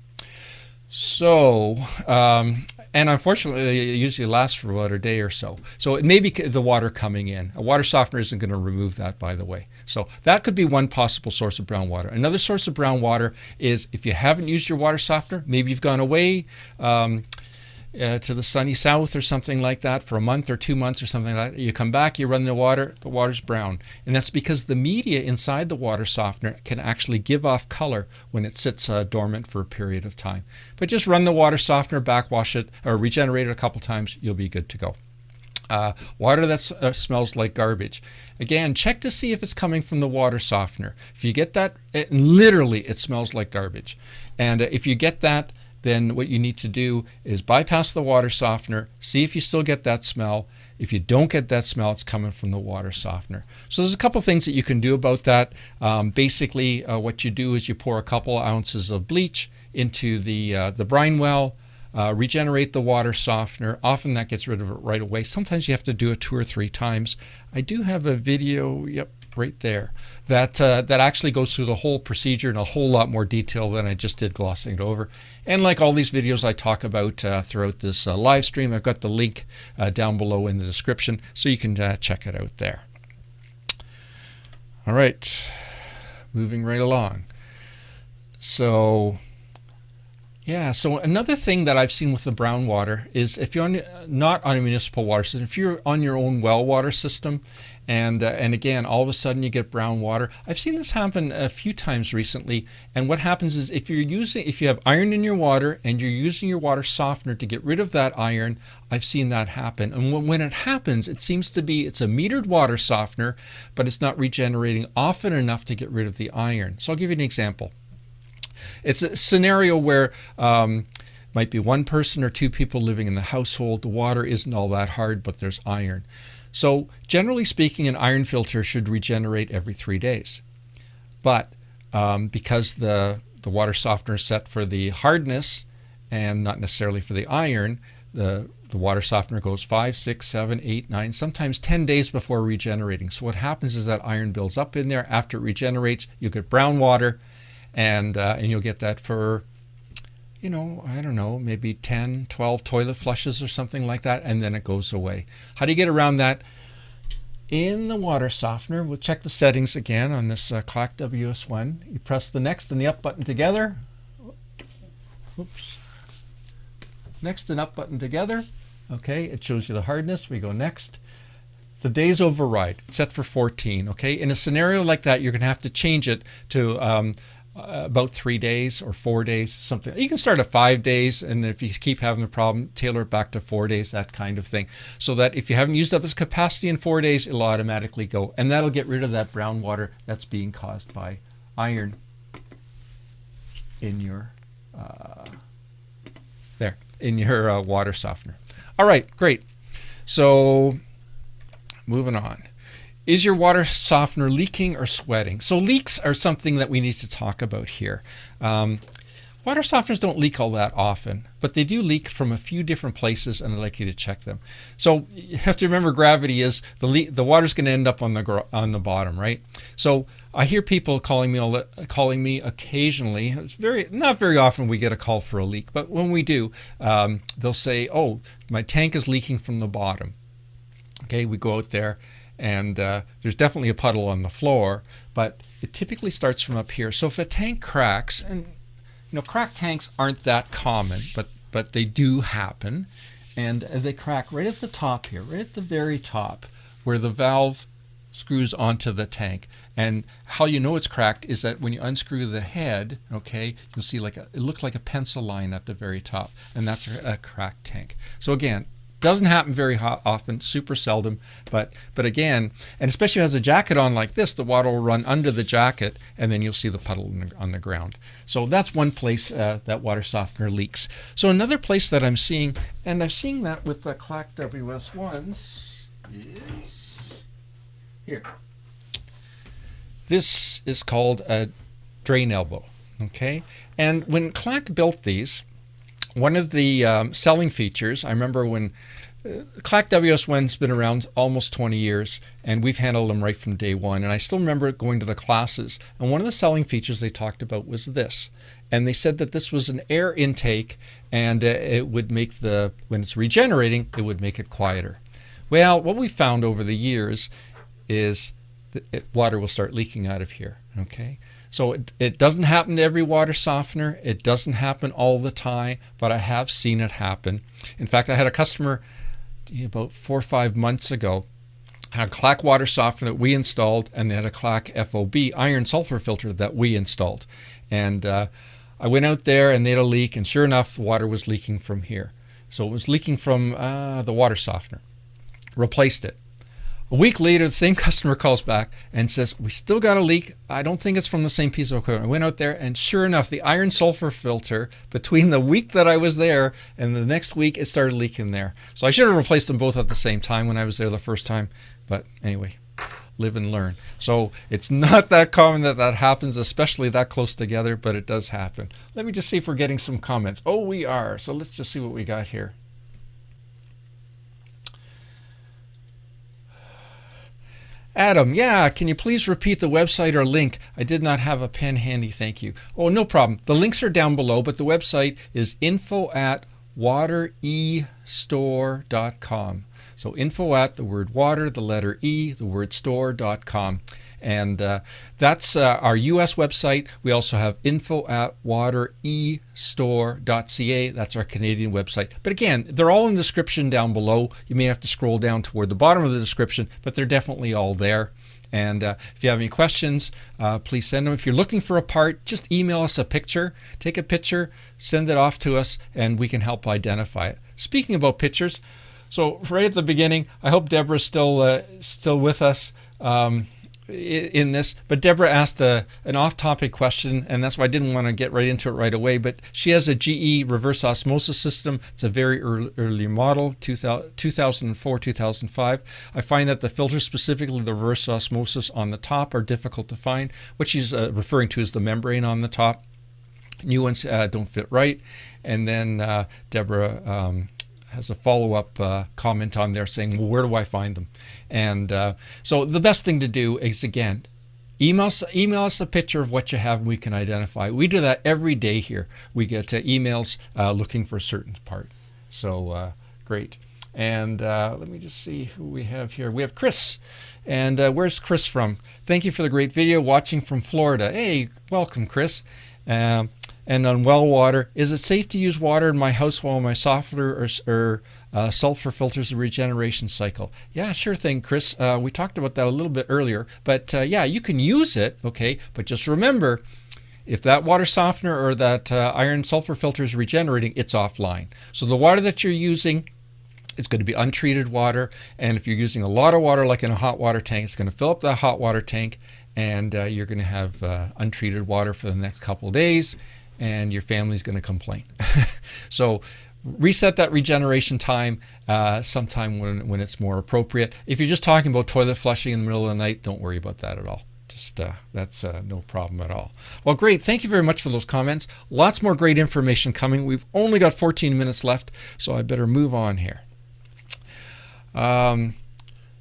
So, and unfortunately, it usually lasts for about a day or so. So it may be the water coming in. A water softener isn't going to remove that, by the way. So that could be one possible source of brown water. Another source of brown water is if you haven't used your water softener, maybe you've gone away to the sunny south or something like that for a month or 2 months or something like that. You come back, you run the water's brown. And that's because the media inside the water softener can actually give off color when it sits dormant for a period of time. But just run the water softener, backwash it, or regenerate it a couple times, you'll be good to go. Water that smells like garbage. Again, check to see if it's coming from the water softener. If you get that, literally it smells like garbage. And if you get that, then what you need to do is bypass the water softener, see if you still get that smell. If you don't get that smell, it's coming from the water softener. So there's a couple things that you can do about that. Basically, what you do is you pour a couple ounces of bleach into the brine well, regenerate the water softener. Often that gets rid of it right away. Sometimes you have to do it 2 or 3 times. I do have a video, yep, right there, that actually goes through the whole procedure in a whole lot more detail than I just did glossing it over. And like all these videos I talk about throughout this live stream, I've got the link down below in the description, so you can check it out there. All right, moving right along. So Yeah, so another thing that I've seen with the brown water is if you're not on a municipal water system, if you're on your own well water system, and again, all of a sudden you get brown water. I've seen this happen a few times recently, and what happens is if you have iron in your water and you're using your water softener to get rid of that iron, I've seen that happen. And when it happens, it seems to be it's a metered water softener, but it's not regenerating often enough to get rid of the iron. So I'll give you an example. It's a scenario where might be one person or two people living in the household. The water isn't all that hard, but there's iron. So generally speaking, an iron filter should regenerate every 3 days. But because the water softener is set for the hardness and not necessarily for the iron, the water softener goes 5, 6, 7, 8, 9, sometimes 10 days before regenerating. So what happens is that iron builds up in there. After it regenerates, you get brown water. And you'll get that for, I don't know, maybe 10, 12 toilet flushes or something like that, and then it goes away. How do you get around that? In the water softener, we'll check the settings again on this Clack WS1. You press the next and the up button together. Oops. Next and up button together. Okay, it shows you the hardness. We go next. The days override. It's set for 14. Okay, in a scenario like that, you're going to have to change it to about 3 days or 4 days, something. You can start at 5 days, and if you keep having a problem, tailor it back to 4 days, that kind of thing. So that if you haven't used up its capacity in 4 days, it'll automatically go. And that'll get rid of that brown water that's being caused by iron in your water softener. All right, great. So moving on. Is your water softener leaking or sweating? So leaks are something that we need to talk about here. Water softeners don't leak all that often, but they do leak from a few different places, and I'd like you to check them. So you have to remember gravity is the water's going to end up on the bottom, right? So I hear people calling me occasionally. It's not very often we get a call for a leak, but when we do, they'll say, "Oh, my tank is leaking from the bottom." Okay, we go out there. And there's definitely a puddle on the floor, but it typically starts from up here. So if a tank cracks, and cracked tanks aren't that common, but they do happen, and they crack right at the top here, right at the very top, where the valve screws onto the tank. And how you know it's cracked is that when you unscrew the head, okay, you'll see it looks like a pencil line at the very top, and that's a cracked tank. So again, doesn't happen very often, super seldom, but again, and especially if it has a jacket on like this, the water will run under the jacket, and then you'll see the puddle on the ground. So that's one place that water softener leaks. So another place that I'm seeing, and I've seen that with the Clack WS1s, is here. This is called a drain elbow, okay? And when Clack built these, one of the selling features, I remember when Clack WS1's been around almost 20 years, and we've handled them right from day one. And I still remember going to the classes, and one of the selling features they talked about was this. And they said that this was an air intake, and it would make when it's regenerating, it would make it quieter. Well, what we found over the years is that water will start leaking out of here, okay? So it doesn't happen to every water softener. It doesn't happen all the time, but I have seen it happen. In fact, I had a customer about 4 or 5 months ago, had a Clack water softener that we installed, and they had a Clack FOB iron sulfur filter that we installed. And I went out there, and they had a leak, and sure enough, the water was leaking from here. So it was leaking from the water softener. Replaced it. A week later, the same customer calls back and says, "We still got a leak. I don't think it's from the same piece of equipment." I went out there, and sure enough, the iron sulfur filter, between the week that I was there and the next week, it started leaking there. So I should have replaced them both at the same time when I was there the first time. But anyway, live and learn. So it's not that common that happens, especially that close together, but it does happen. Let me just see if we're getting some comments. Oh, we are. So let's just see what we got here. Adam, yeah, can you please repeat the website or link? I did not have a pen handy, thank you. Oh, no problem. The links are down below, but the website is info@waterestore.com. So info at the word water, the letter E, the word store.com. And that's our US website. We also have info at waterestore.ca. That's our Canadian website. But again, they're all in the description down below. You may have to scroll down toward the bottom of the description, but they're definitely all there. And if you have any questions, please send them. If you're looking for a part, just email us a picture. Take a picture, send it off to us, and we can help identify it. Speaking about pictures, so right at the beginning, I hope Deborah's still with us in this, but Deborah asked an off-topic question, and that's why I didn't want to get right into it right away, but she has a GE reverse osmosis system. It's a very early model, 2004, 2005. I find that the filters, specifically the reverse osmosis on the top, are difficult to find. What she's referring to is the membrane on the top. New ones don't fit right. And then Deborah has a follow-up comment on there saying, well, where do I find them? And so the best thing to do is, again, email us a picture of what you have and we can identify. We do that every day here. We get emails looking for a certain part. So great. And let me just see who we have here. We have Chris. And where's Chris from? Thank you for the great video, watching from Florida. Hey, welcome, Chris. And on well water, is it safe to use water in my house while my sulfur or sulfur filters the regeneration cycle? Yeah, sure thing, Chris. We talked about that a little bit earlier, but yeah, you can use it, okay? But just remember, if that water softener or that iron sulfur filter is regenerating, it's offline. So the water that you're using, it's going to be untreated water, and if you're using a lot of water, like in a hot water tank, it's going to fill up that hot water tank, and you're going to have untreated water for the next couple of days, and your family's going to complain. So reset that regeneration time sometime when it's more appropriate. If you're just talking about toilet flushing in the middle of the night, don't worry about that at all. Just that's no problem at all. Well, great. Thank you very much for those comments. Lots more great information coming. We've only got 14 minutes left, so I better move on here.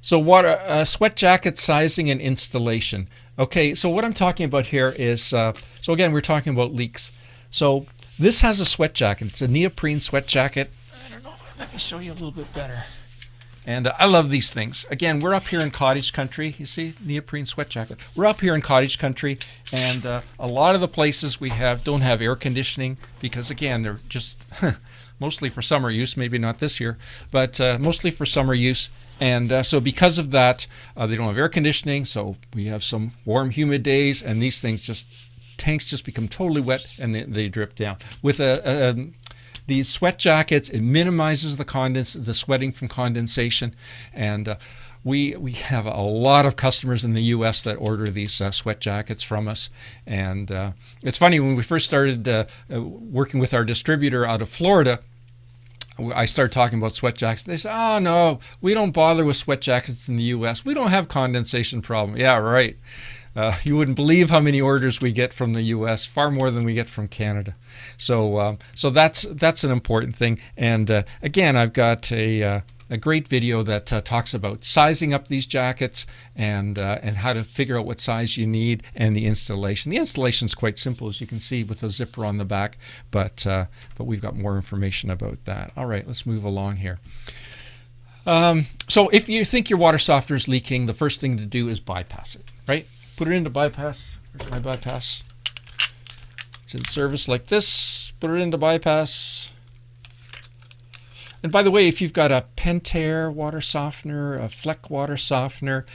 So water, sweat jacket sizing and installation. Okay, so what I'm talking about here is, so again, we're talking about leaks. So this has a sweat jacket. It's a neoprene sweat jacket. I don't know, let me show you a little bit better. And I love these things. Again, we're up here in cottage country. You see, neoprene sweat jacket. We're up here in cottage country, and a lot of the places we have don't have air conditioning because, again, they're just mostly for summer use. Maybe not this year, but mostly for summer use. And so because of that, they don't have air conditioning, so we have some warm, humid days, and these things tanks just become totally wet, and they drip down. With these sweat jackets, it minimizes the sweating from condensation, and we have a lot of customers in the U.S. that order these sweat jackets from us. And it's funny, when we first started working with our distributor out of Florida, I started talking about sweat jackets. They said, oh, no, we don't bother with sweat jackets in the U.S. We don't have condensation problem. Yeah, right. You wouldn't believe how many orders we get from the U.S., far more than we get from Canada. So that's an important thing. And again, I've got a great video that talks about sizing up these jackets and how to figure out what size you need and the installation. The installation is quite simple, as you can see, with a zipper on the back, but we've got more information about that. All right, let's move along here. So if you think your water softener is leaking, the first thing to do is bypass it, right? Put it into bypass. Where's my bypass? It's in service like this. Put it into bypass. And by the way, if you've got a Pentair water softener, a Fleck water softener,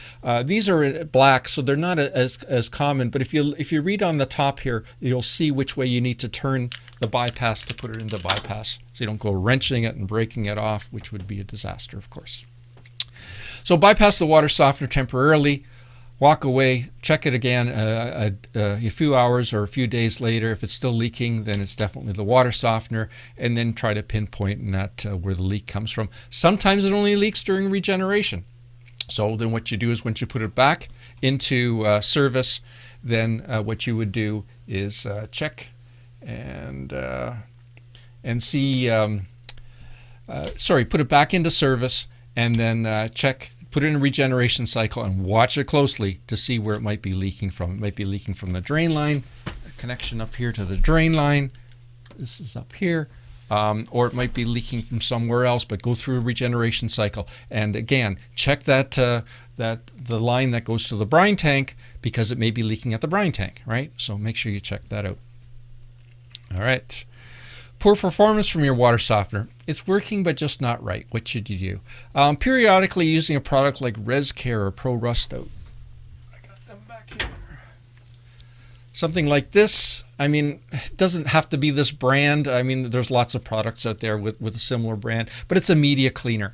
these are black, so they're not as common. But if you read on the top here, you'll see which way you need to turn the bypass to put it into bypass, so you don't go wrenching it and breaking it off, which would be a disaster, of course. So bypass the water softener temporarily. Walk away, check it again a few hours or a few days later. If it's still leaking, then it's definitely the water softener, and then try to pinpoint that where the leak comes from. Sometimes it only leaks during regeneration. So then what you do is once you put it back into service, then what you would do is check and see, put it back into service and then check, put it in a regeneration cycle and watch it closely to see where it might be leaking from. It might be leaking from the drain line, a connection up here to the drain line. This is up here. or it might be leaking from somewhere else, but go through a regeneration cycle. And again, check that the line that goes to the brine tank, because it may be leaking at the brine tank, right? So make sure you check that out. All right. Poor performance from your water softener. It's working, but just not right. What should you do? Periodically using a product like ResCare or Pro Rust Out. I got them back here. Something like this. I mean, it doesn't have to be this brand. I mean, there's lots of products out there with a similar brand, but it's a media cleaner.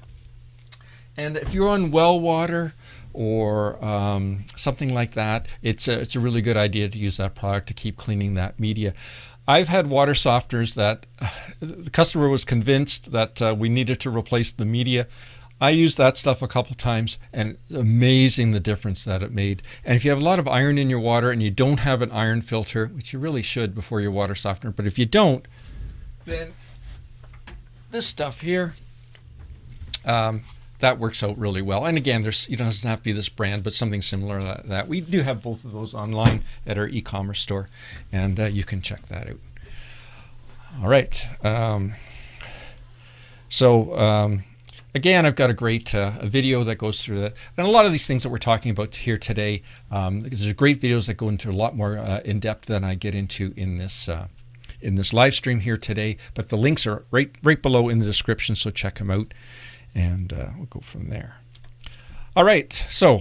And if you're on well water or something like that, it's a really good idea to use that product to keep cleaning that media. I've had water softeners that the customer was convinced that we needed to replace the media. I used that stuff a couple times, and it's amazing the difference that it made. And if you have a lot of iron in your water and you don't have an iron filter, which you really should before your water softener, but if you don't, then this stuff here, that works out really well. And again, it doesn't have to be this brand, but something similar to that. We do have both of those online at our e-commerce store, and you can check that out. All right. Again, I've got a great video that goes through that. And a lot of these things that we're talking about here today, there's great videos that go into a lot more in depth than I get into in this live stream here today. But the links are right below in the description, so check them out. And we'll go from there. All right, so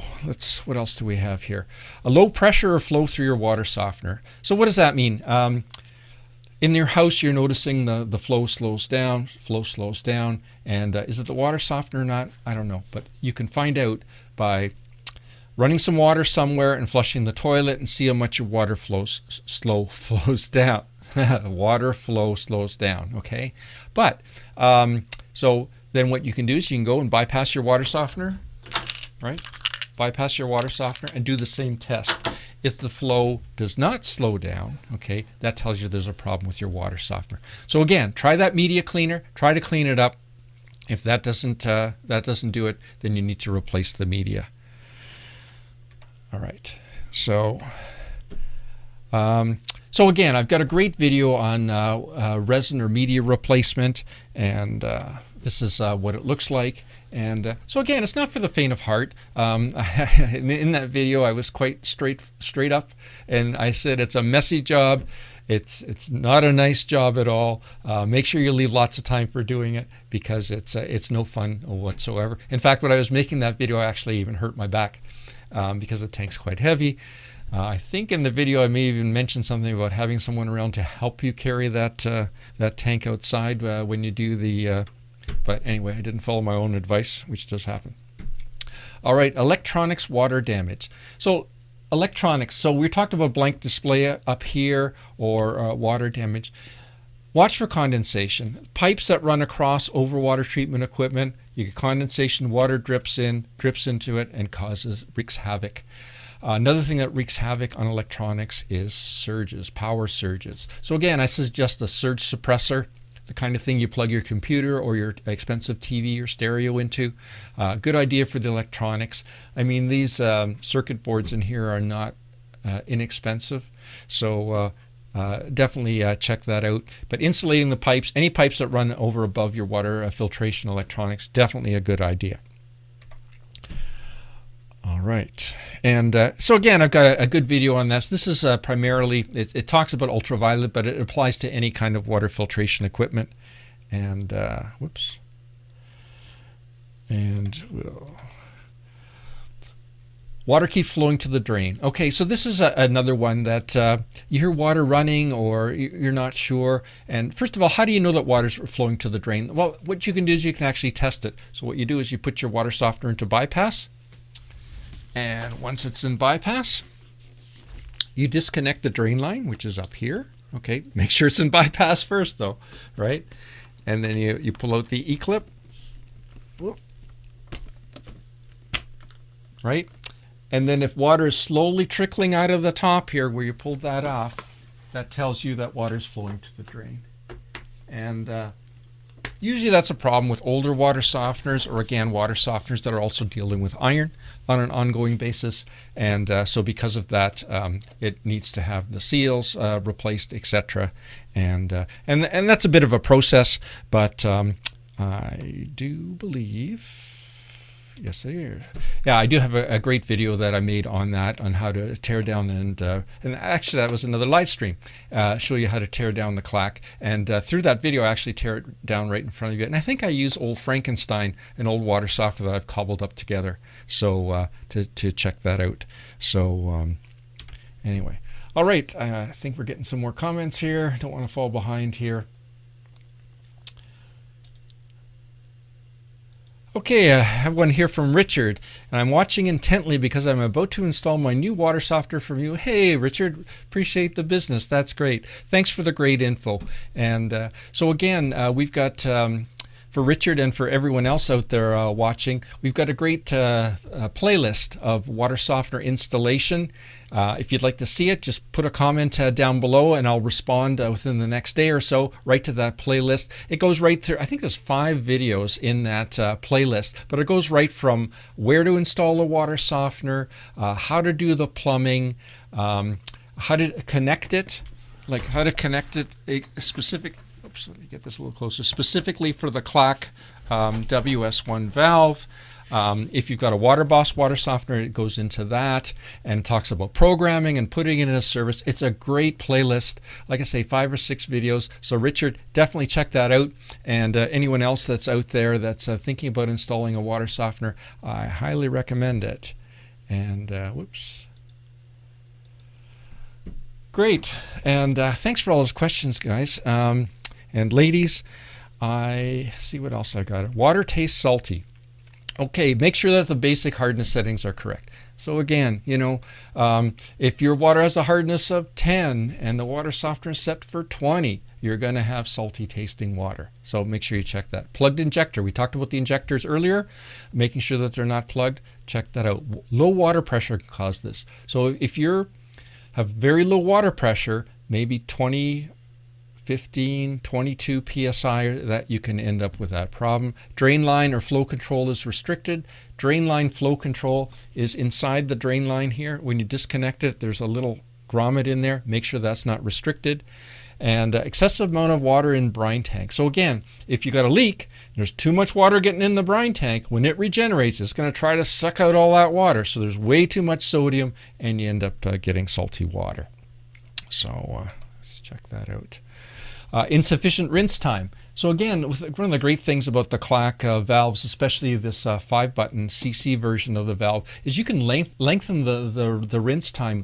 what else do we have here? A low pressure or flow through your water softener. So what does that mean? In your house, you're noticing the flow slows down, and is it the water softener or not? I don't know, but you can find out by running some water somewhere and flushing the toilet and see how much your water flows down. Water flow slows down, okay? But, so then what you can do is you can go and bypass your water softener, right? Bypass your water softener and do the same test. If the flow does not slow down, okay, that tells you there's a problem with your water softener. So again, try that media cleaner, try to clean it up. If that doesn't do it, then you need to replace the media. All right, so again, I've got a great video on resin or media replacement, and this is what it looks like. And so again, it's not for the faint of heart. In that video, I was quite straight up, and I said it's a messy job. It's not a nice job at all. Make sure you leave lots of time for doing it, because it's no fun whatsoever. In fact, when I was making that video, I actually even hurt my back because the tank's quite heavy. I think in the video I may even mention something about having someone around to help you carry that tank outside when you do the. But anyway, I didn't follow my own advice, which does happen. All right, electronics water damage. So electronics. So we talked about blank display up here or water damage. Watch for condensation. Pipes that run across over water treatment equipment, you get condensation, water drips into it, and wreaks havoc. Another thing that wreaks havoc on electronics is surges, power surges. So again, I suggest a surge suppressor, the kind of thing you plug your computer or your expensive TV or stereo into. Good idea for the electronics. I mean, these circuit boards in here are not inexpensive, so definitely check that out. But insulating the pipes, any pipes that run over above your water filtration electronics, definitely a good idea. All right, and so again, I've got a good video on this. This is primarily, it talks about ultraviolet, but it applies to any kind of water filtration equipment. And, whoops. And water keeps flowing to the drain. Okay, so this is another one that you hear water running or you're not sure. And first of all, how do you know that water's flowing to the drain? Well, what you can do is you can actually test it. So what you do is you put your water softener into bypass. And once it's in bypass, you disconnect the drain line, which is up here. Okay, make sure it's in bypass first though, right? And then you pull out the E-clip, right? And then if water is slowly trickling out of the top here where you pulled that off, that tells you that water is flowing to the drain. And Usually that's a problem with older water softeners, or again, water softeners that are also dealing with iron on an ongoing basis. And so because of that, it needs to have the seals replaced, etc. And that's a bit of a process, but I do believe, yes, it is. Yeah, I do have a great video that I made on that, on how to tear down and actually that was another live stream, show you how to tear down the clack. And through that video, I actually tear it down right in front of you. And I think I use old Frankenstein, an old water softener that I've cobbled up together. So to check that out. So anyway, all right. I think we're getting some more comments here. Don't want to fall behind here. Okay, I have one here from Richard, and I'm watching intently because I'm about to install my new water softener from you. Hey, Richard, appreciate the business. That's great. Thanks for the great info. And so again, we've got, for Richard and for everyone else out there watching, we've got a great playlist of water softener installation. If you'd like to see it, just put a comment down below and I'll respond within the next day or so right to that playlist. It goes right through, I think there's 5 videos in that playlist, but it goes right from where to install a water softener, how to do the plumbing, how to connect it, like how to connect it specific. Oops, let me get this a little closer. Specifically for the clack WS1 valve. If you've got a water boss water softener, it goes into that and talks about programming and putting it in a service. It's a great playlist. Like I say, 5 or 6 videos. So Richard, definitely check that out. And anyone else that's out there that's thinking about installing a water softener, I highly recommend it. And whoops. Great. And thanks for all those questions, guys. And ladies, I see what else I got. Water tastes salty. Okay, make sure that the basic hardness settings are correct. So again, you know, if your water has a hardness of 10 and the water softener is set for 20, you're going to have salty tasting water. So make sure you check that. Plugged injector. We talked about the injectors earlier, making sure that they're not plugged. Check that out. Low water pressure can cause this. So if you have very low water pressure, maybe 20, 15, 22 psi, that you can end up with that problem. Drain line or flow control is restricted. Drain line flow control is inside the drain line here. When you disconnect it, there's a little grommet in there. Make sure that's not restricted. And excessive amount of water in brine tank. So again, if you got a leak, there's too much water getting in the brine tank, when it regenerates, it's going to try to suck out all that water. So there's way too much sodium and you end up getting salty water. So let's check that out. Insufficient rinse time. So again, one of the great things about the clack valves, especially this 5-button CC version of the valve, is you can lengthen the rinse time